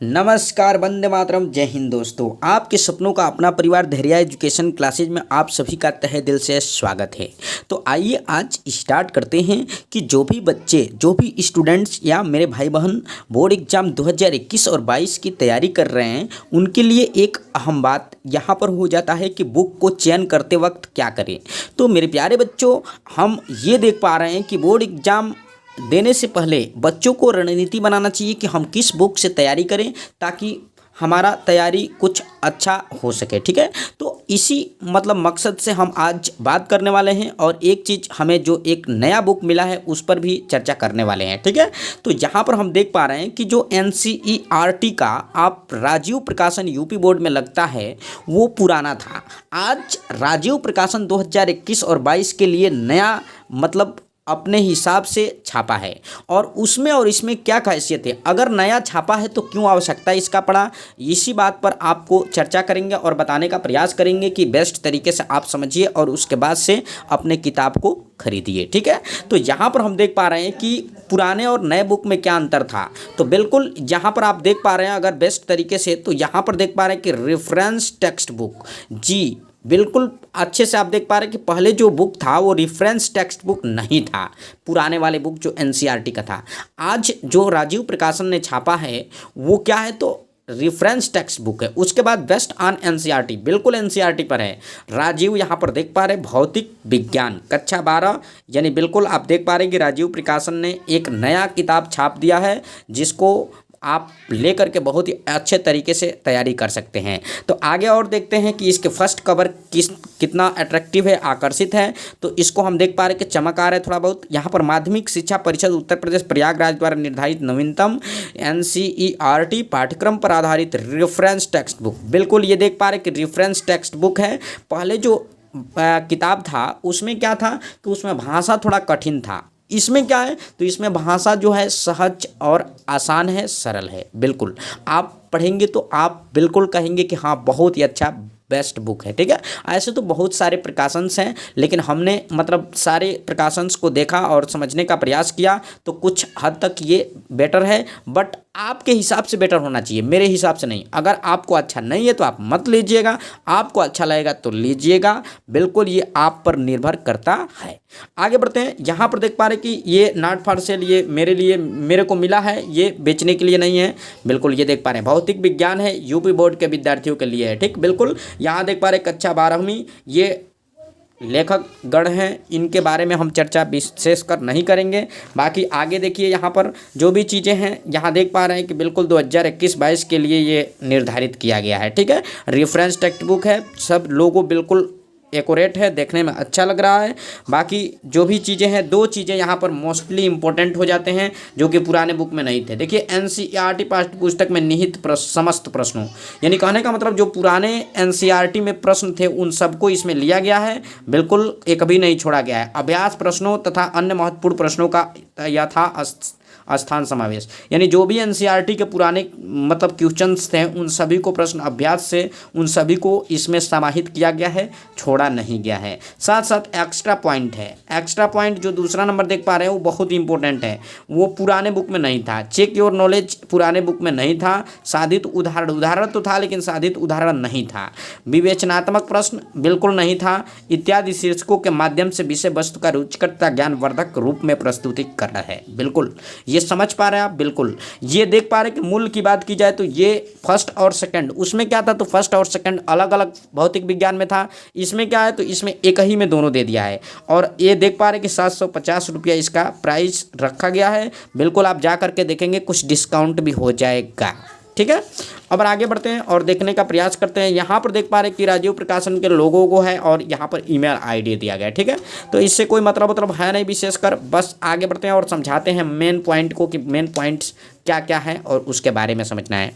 नमस्कार, वंदे मातरम, जय हिंद दोस्तों। आपके सपनों का अपना परिवार धैर्य एजुकेशन क्लासेज में आप सभी का तहे दिल से स्वागत है। तो आइए आज स्टार्ट करते हैं कि जो भी बच्चे, जो भी स्टूडेंट्स या मेरे भाई बहन बोर्ड एग्जाम 2021 और 22 की तैयारी कर रहे हैं, उनके लिए एक अहम बात यहाँ पर हो जाता है कि बुक को चयन करते वक्त क्या करें। तो मेरे प्यारे बच्चों, हम ये देख पा रहे हैं कि बोर्ड एग्जाम देने से पहले बच्चों को रणनीति बनाना चाहिए कि हम किस बुक से तैयारी करें ताकि हमारा तैयारी कुछ अच्छा हो सके। ठीक है, तो इसी मकसद से हम आज बात करने वाले हैं और एक चीज़ हमें जो एक नया बुक मिला है उस पर भी चर्चा करने वाले हैं। ठीक है, तो यहाँ पर हम देख पा रहे हैं कि जो NCERT का आप राजीव प्रकाशन यूपी बोर्ड में लगता है वो पुराना था। आज राजीव प्रकाशन 2021 और 22 के लिए नया अपने हिसाब से छापा है और उसमें और इसमें क्या खासियत है, अगर नया छापा है तो क्यों आवश्यकता इसका पड़ा, इसी बात पर आपको चर्चा करेंगे और बताने का प्रयास करेंगे कि बेस्ट तरीके से आप समझिए और उसके बाद से अपने किताब को खरीदिए। ठीक है, तो यहाँ पर हम देख पा रहे हैं कि पुराने और नए बुक में क्या अंतर था। तो बिल्कुल यहाँ पर आप देख पा रहे हैं अगर बेस्ट तरीके से, तो यहाँ पर देख पा रहे हैं कि रेफरेंस टेक्स्ट बुक, जी बिल्कुल अच्छे से आप देख पा रहे हैं कि पहले जो बुक था वो रेफरेंस टेक्स्ट बुक नहीं था, पुराने वाले बुक जो NCERT का था। आज जो राजीव प्रकाशन ने छापा है वो क्या है, तो रेफरेंस टेक्स्ट बुक है। उसके बाद बेस्ट ऑन NCERT, बिल्कुल NCERT पर है। राजीव यहाँ पर देख पा रहे भौतिक विज्ञान कक्षा 12, यानी बिल्कुल आप देख पा रहे हैं कि राजीव प्रकाशन ने एक नया किताब छाप दिया है जिसको आप लेकर के बहुत ही अच्छे तरीके से तैयारी कर सकते हैं। तो आगे और देखते हैं कि इसके फर्स्ट कवर कितना अट्रैक्टिव है, आकर्षित है। तो इसको हम देख पा रहे हैं कि चमक आ रहा है थोड़ा बहुत। यहाँ पर माध्यमिक शिक्षा परिषद उत्तर प्रदेश प्रयागराज द्वारा निर्धारित नवीनतम NCERT पाठ्यक्रम पर आधारित रेफरेंस टेक्स्ट बुक, बिल्कुल ये देख पा रहे हैं कि रेफरेंस टेक्स्ट बुक है। पहले जो किताब था उसमें क्या था, तो उसमें भाषा थोड़ा कठिन था। इसमें क्या है, तो इसमें भाषा जो है सहज और आसान है, सरल है। बिल्कुल आप पढ़ेंगे तो आप बिल्कुल कहेंगे कि हाँ बहुत ही अच्छा बेस्ट बुक है। ठीक है, ऐसे तो बहुत सारे प्रकाशंस हैं लेकिन हमने सारे प्रकाशंस को देखा और समझने का प्रयास किया तो कुछ हद तक ये बेटर है, बट आपके हिसाब से बेटर होना चाहिए, मेरे हिसाब से नहीं। अगर आपको अच्छा नहीं है तो आप मत लीजिएगा, आपको अच्छा लगेगा तो लीजिएगा, बिल्कुल ये आप पर निर्भर करता है। आगे बढ़ते हैं। यहाँ पर देख पा रहे कि ये नॉट फॉर सेल, ये मेरे को मिला है, ये बेचने के लिए नहीं है। बिल्कुल ये देख पा रहे हैं भौतिक विज्ञान है, यूपी बोर्ड के विद्यार्थियों के लिए है। ठीक, बिल्कुल यहाँ देख पा रहे कक्षा 12वीं, ये लेखक गण हैं, इनके बारे में हम चर्चा विशेष कर नहीं करेंगे। बाकी आगे देखिए यहाँ पर जो भी चीज़ें हैं, यहाँ देख पा रहे हैं कि बिल्कुल 2021-22 के लिए ये निर्धारित किया गया है। ठीक है, रेफरेंस टेक्स्ट बुक है, सब लोगों बिल्कुल एक्यूरेट है, देखने में अच्छा लग रहा है। बाकी जो भी चीज़ें हैं, दो चीज़ें यहाँ पर मोस्टली इंपॉर्टेंट हो जाते हैं जो कि पुराने बुक में नहीं थे। देखिए NCERT पाठ्य पुस्तक में निहित समस्त प्रश्नों, यानी कहने का मतलब जो पुराने NCERT में प्रश्न थे उन सबको इसमें लिया गया है, बिल्कुल एक भी नहीं छोड़ा गया है। अभ्यास प्रश्नों तथा अन्य महत्वपूर्ण प्रश्नों का यथा स्थान समावेश, यानी जो भी NCERT के पुराने क्वेश्चंस थे उन सभी को प्रश्न अभ्यास से उन सभी को इसमें समाहित किया गया है, छोड़ा नहीं गया है। साथ साथ एक्स्ट्रा पॉइंट है, एक्स्ट्रा पॉइंट जो दूसरा नंबर देख पा रहे हैं वो बहुत इंपॉर्टेंट है, वो पुराने बुक में नहीं था। चेक योर नॉलेज पुराने बुक में नहीं था। साधित उदाहरण तो था लेकिन साधित उदाहरण नहीं था। विवेचनात्मक प्रश्न बिल्कुल नहीं था। इत्यादि शीर्षकों के माध्यम से विषय वस्तु का रुचिकरता ज्ञानवर्धक रूप में प्रस्तुति कर रहा है। बिल्कुल ये समझ पा रहे हैं आप, बिल्कुल ये देख पा रहे हैं कि मूल की बात की जाए तो ये फर्स्ट और सेकंड, उसमें क्या था, तो फर्स्ट और सेकंड अलग अलग भौतिक विज्ञान में था। इसमें क्या है, तो इसमें एक ही में दोनों दे दिया है और ये देख पा रहे हैं कि 750 रुपया इसका प्राइस रखा गया है। बिल्कुल आप जा करके देखेंगे कुछ डिस्काउंट भी हो जाएगा। ठीक है, अब आगे बढ़ते हैं और देखने का प्रयास करते हैं। यहाँ पर देख पा रहे हैं कि राजीव प्रकाशन के लोगों को है और यहाँ पर ईमेल आईडी दिया गया है। ठीक है, तो इससे कोई मतलब है नहीं विशेषकर, बस आगे बढ़ते हैं और समझाते हैं मेन पॉइंट को कि मेन पॉइंट्स क्या क्या है और उसके बारे में समझना है।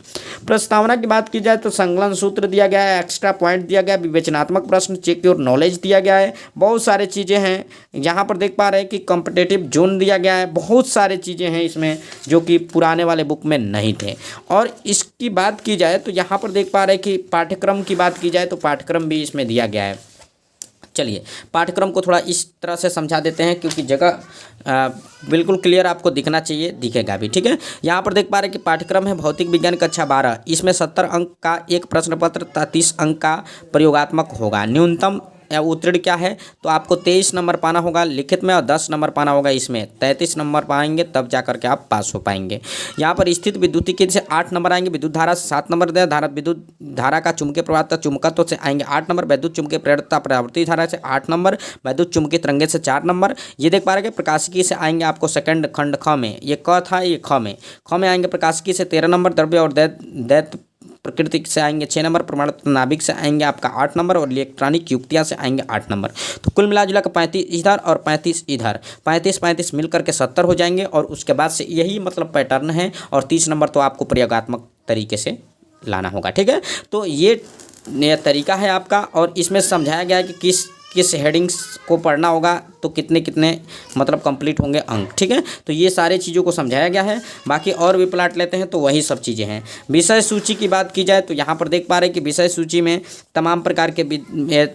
प्रस्तावना की बात की जाए तो संकलन सूत्र दिया गया है, एक्स्ट्रा पॉइंट दिया गया है, विवेचनात्मक प्रश्न, चेक योर नॉलेज दिया गया है, बहुत सारे चीज़ें हैं। यहाँ पर देख पा रहे हैं कि कॉम्पिटिटिव जोन दिया गया है, बहुत सारे चीज़ें हैं इसमें जो कि पुराने वाले बुक में नहीं थे। और इसकी बात की जाए तो यहाँ पर देख पा रहे हैं कि पाठ्यक्रम की बात की जाए तो पाठ्यक्रम भी इसमें दिया गया है। चलिए पाठ्यक्रम को थोड़ा इस तरह से समझा देते हैं, क्योंकि जगह बिल्कुल क्लियर आपको दिखना चाहिए, दिखेगा भी। ठीक है, यहाँ पर देख पा रहे हैं कि पाठ्यक्रम है भौतिक विज्ञान कक्षा 12। इसमें 70 अंक का एक प्रश्न पत्र, 30 अंक का प्रयोगात्मक होगा। न्यूनतम या उत्तीर्ण क्या है, तो आपको 23 नंबर पाना होगा लिखित में और 10 नंबर पाना होगा इसमें। 33 नंबर पाएंगे तब जा करके आप पास हो पाएंगे। यहाँ पर स्थित विद्युतिकी से 8 नंबर आएंगे, विद्युत धारा से 7 नंबर दे, धारा विद्युत धारा का चुंबकीय प्रवाहता चुंबकत्व से आएंगे 8 नंबर, वैद्युत चुंबकीय प्रेरकता परावर्ती धारा से 8 नंबर, वैद्युत चुंबकीय तरंगे से 4 नंबर। ये देख पा रहे हैं प्रकाशिकी से आएंगे आपको सेकंड खंड ख में, ये क था, ये ख में आएंगे प्रकाशिकी से 13 नंबर, द्रव्य और दैत्य प्रकृति से आएंगे 6 नंबर, परमाणु नाभिक से आएंगे आपका 8 नंबर और इलेक्ट्रॉनिक युक्तियां से आएंगे 8 नंबर। तो कुल मिला जुला कर 35 इधर और 35 इधर, 35 मिल करके 70 हो जाएंगे। और उसके बाद से यही मतलब पैटर्न है, और 30 नंबर तो आपको प्रयोगात्मक तरीके से लाना होगा। ठीक है, तो ये तरीका है आपका, और इसमें समझाया गया है कि किस हेडिंग्स को पढ़ना होगा, तो कितने कितने मतलब कंप्लीट होंगे अंक। ठीक है, तो ये सारे चीज़ों को समझाया गया है। बाकी और भी प्लाट लेते हैं तो वही सब चीज़ें हैं। विषय सूची की बात की जाए तो यहाँ पर देख पा रहे हैं कि विषय सूची में तमाम प्रकार के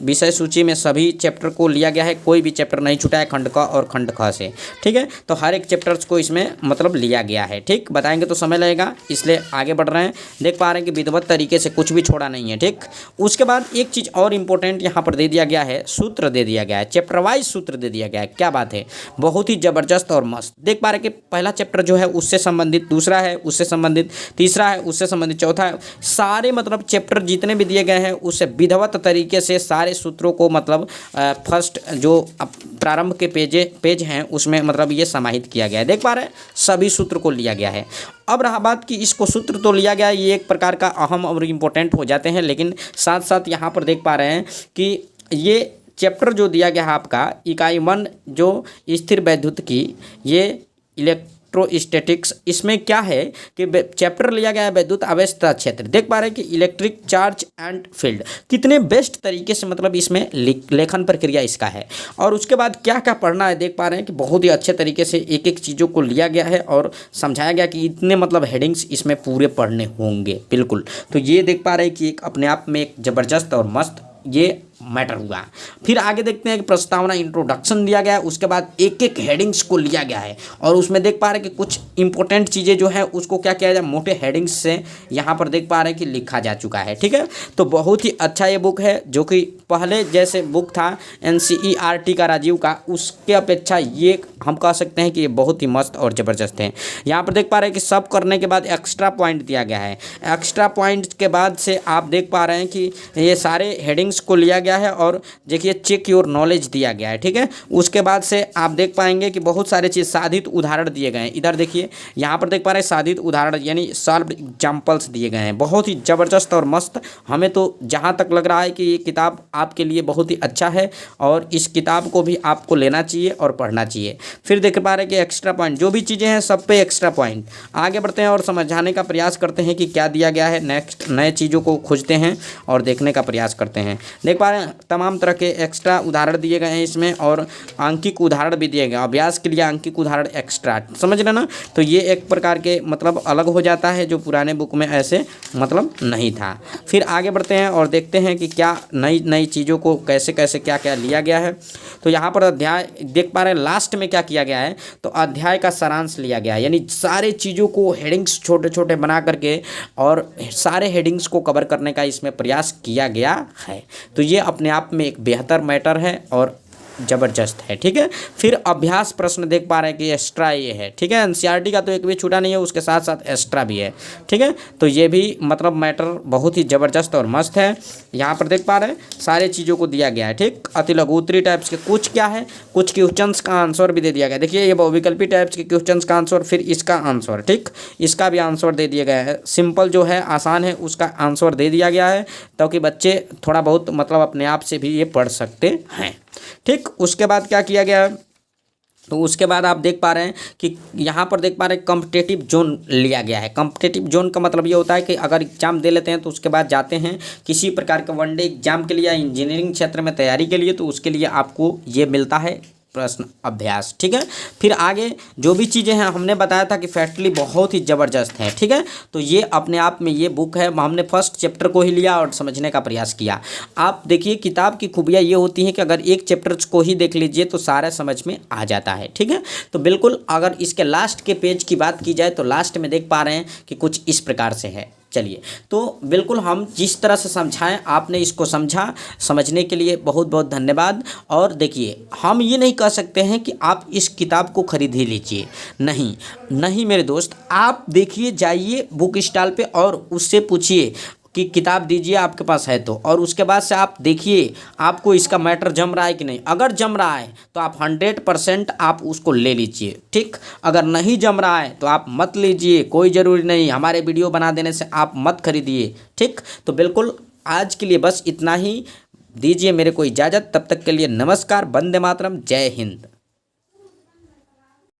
विषय सूची में सभी चैप्टर को लिया गया है, कोई भी चैप्टर नहीं छूटा है खंड क और खंड ख से। ठीक है, तो हर एक चैप्टर्स को इसमें मतलब लिया गया है। ठीक, बताएंगे तो समय लगेगा, इसलिए आगे बढ़ रहे हैं। देख पा रहे हैं कि विधिवत तरीके से कुछ भी छोड़ा नहीं है। ठीक, उसके बाद एक चीज़ और इम्पोर्टेंट यहाँ पर दे दिया गया है, सूत्र दे दिया गया है, चैप्टर वाइज सूत्र दे दिया गया है। क्या बात है, बहुत ही जबरदस्त और मस्त। देख पा रहे कि पहला चैप्टर जो है उससे संबंधित, दूसरा है उससे संबंधित, तीसरा है उससे संबंधित, चौथा है, सारे मतलब चैप्टर जितने भी दिए गए हैं उससे विधिवत तरीके से सारे सूत्रों को मतलब फर्स्ट जो प्रारंभ के पेज हैं उसमें मतलब ये समाहित किया गया है। देख पा रहे हैं सभी सूत्र को लिया गया है। अब रहा बात कि इसको सूत्र तो लिया गया, ये एक प्रकार का अहम और इम्पोर्टेंट हो जाते हैं, लेकिन साथ साथ यहाँ पर देख पा रहे हैं कि ये चैप्टर जो दिया गया है आपका इकाई 1 जो स्थिर वैद्युत की, ये इलेक्ट्रोस्टैटिक्स, इसमें क्या है कि चैप्टर लिया गया है वैद्युत आवेशता क्षेत्र। देख पा रहे हैं कि इलेक्ट्रिक चार्ज एंड फील्ड, कितने बेस्ट तरीके से मतलब इसमें लेखन प्रक्रिया इसका है। और उसके बाद क्या क्या पढ़ना है, देख पा रहे हैं कि बहुत ही अच्छे तरीके से एक एक चीज़ों को लिया गया है और समझाया गया कि इतने मतलब हेडिंग्स इसमें पूरे पढ़ने होंगे। बिल्कुल, तो ये देख पा रहे हैं कि एक अपने आप में एक ज़बरदस्त और मस्त ये मैटर हुआ। फिर आगे देखते हैं कि प्रस्तावना इंट्रोडक्शन दिया गया है, उसके बाद एक एक हेडिंग्स को लिया गया है और उसमें देख पा रहे हैं कि कुछ इंपॉर्टेंट चीज़ें जो है उसको क्या किया जाए, मोटे हेडिंग्स से यहाँ पर देख पा रहे हैं कि लिखा जा चुका है। ठीक है, तो बहुत ही अच्छा ये बुक है, जो कि पहले जैसे बुक था NCERT का राजीव का, उसके अपेक्षा ये हम कह सकते हैं कि ये बहुत ही मस्त और ज़बरदस्त है। यहाँ पर देख पा रहे हैं कि सब करने के बाद एक्स्ट्रा पॉइंट दिया गया है। एक्स्ट्रा पॉइंट के बाद से आप देख पा रहे हैं कि ये सारे हेडिंग्स को लिया गया है और देखिए चेक योर नॉलेज दिया गया है। ठीक है, उसके बाद से आप देख पाएंगे कि बहुत सारे चीज़ साधित उदाहरण दिए गए हैं। इधर देखिए यहाँ पर देख पा रहे हैं साधित उदाहरण यानी सॉल्व एग्जाम्पल्स दिए गए हैं। बहुत ही ज़बरदस्त और मस्त, हमें तो जहाँ तक लग रहा है कि ये किताब आपके लिए बहुत ही अच्छा है और इस किताब को भी आपको लेना चाहिए और पढ़ना चाहिए। फिर देख पा रहे हैं कि एक्स्ट्रा पॉइंट जो भी चीज़ें हैं सब पे एक्स्ट्रा पॉइंट। आगे बढ़ते हैं और समझाने का प्रयास करते हैं कि क्या दिया गया है। नेक्स्ट नए चीज़ों को खोजते हैं और देखने का प्रयास करते हैं। देख पा रहे हैं तमाम तरह के एक्स्ट्रा उदाहरण दिए गए हैं इसमें और आंकिक उदाहरण भी दिए गए, अभ्यास के लिए आंकिक उदाहरण एक्स्ट्रा, समझ रहे ना। तो ये एक प्रकार के मतलब अलग हो जाता है, जो पुराने बुक में ऐसे मतलब नहीं था। फिर आगे बढ़ते हैं और देखते हैं कि क्या नई नई चीज़ों को कैसे कैसे क्या क्या लिया गया है। तो यहाँ पर अध्याय देख पा रहे हैं लास्ट में क्या किया गया है, तो अध्याय का सारांश लिया गया है, यानी सारे चीज़ों को हेडिंग्स छोटे छोटे बना करके और सारे हेडिंग्स को कवर करने का इसमें प्रयास किया गया है। तो ये अपने आप में एक बेहतर मैटर है और ज़बरदस्त है। ठीक है, फिर अभ्यास प्रश्न देख पा रहे हैं कि एक्स्ट्रा ये है। ठीक है, NCERT का तो एक भी छूटा नहीं है, उसके साथ साथ एक्स्ट्रा भी है। ठीक है, तो ये भी मतलब मैटर बहुत ही ज़बरदस्त और मस्त है। यहाँ पर देख पा रहे हैं सारे चीज़ों को दिया गया है। ठीक, अति लघुत्तरी टाइप्स के कुछ क्या है, कुछ क्वेश्चंस का आंसर भी दे दिया गया। देखिए ये बहुविकल्पी टाइप्स के क्वेश्चंस का आंसर, फिर इसका आंसर, ठीक, इसका भी आंसर दे दिया गया है। सिंपल जो है आसान है उसका आंसर दे दिया गया है, ताकि बच्चे थोड़ा बहुत मतलब अपने आप से भी ये पढ़ सकते हैं। ठीक, उसके बाद क्या किया गया है, तो उसके बाद आप देख पा रहे हैं कि यहाँ पर देख पा रहे हैं कॉम्पिटिटिव जोन लिया गया है। कॉम्पिटिटिव जोन का मतलब ये होता है कि अगर एग्जाम दे लेते हैं तो उसके बाद जाते हैं किसी प्रकार के वनडे एग्जाम के लिए या इंजीनियरिंग क्षेत्र में तैयारी के लिए, तो उसके लिए आपको ये मिलता है प्रश्न अभ्यास। ठीक है, फिर आगे जो भी चीज़ें हैं हमने बताया था कि फैक्टली बहुत ही ज़बरदस्त है। ठीक है, तो ये अपने आप में ये बुक है, हमने फर्स्ट चैप्टर को ही लिया और समझने का प्रयास किया। आप देखिए किताब की खूबियाँ ये होती हैं कि अगर एक चैप्टर को ही देख लीजिए तो सारा समझ में आ जाता है। ठीक है, तो बिल्कुल अगर इसके लास्ट के पेज की बात की जाए तो लास्ट में देख पा रहे हैं कि कुछ इस प्रकार से है। चलिए, तो बिल्कुल हम जिस तरह से समझाएं आपने इसको समझा, समझने के लिए बहुत बहुत धन्यवाद। और देखिए हम ये नहीं कह सकते हैं कि आप इस किताब को खरीद ही लीजिए, नहीं नहीं मेरे दोस्त, आप देखिए जाइए बुक स्टॉल पे और उससे पूछिए कि किताब दीजिए आपके पास है तो, और उसके बाद से आप देखिए आपको इसका मैटर जम रहा है कि नहीं। अगर जम रहा है तो आप 100% आप उसको ले लीजिए। ठीक, अगर नहीं जम रहा है तो आप मत लीजिए, कोई ज़रूरी नहीं, हमारे वीडियो बना देने से आप मत खरीदिए। ठीक, तो बिल्कुल आज के लिए बस इतना ही, दीजिए मेरे को इजाज़त, तब तक के लिए नमस्कार, वंदे मातरम, जय हिंद।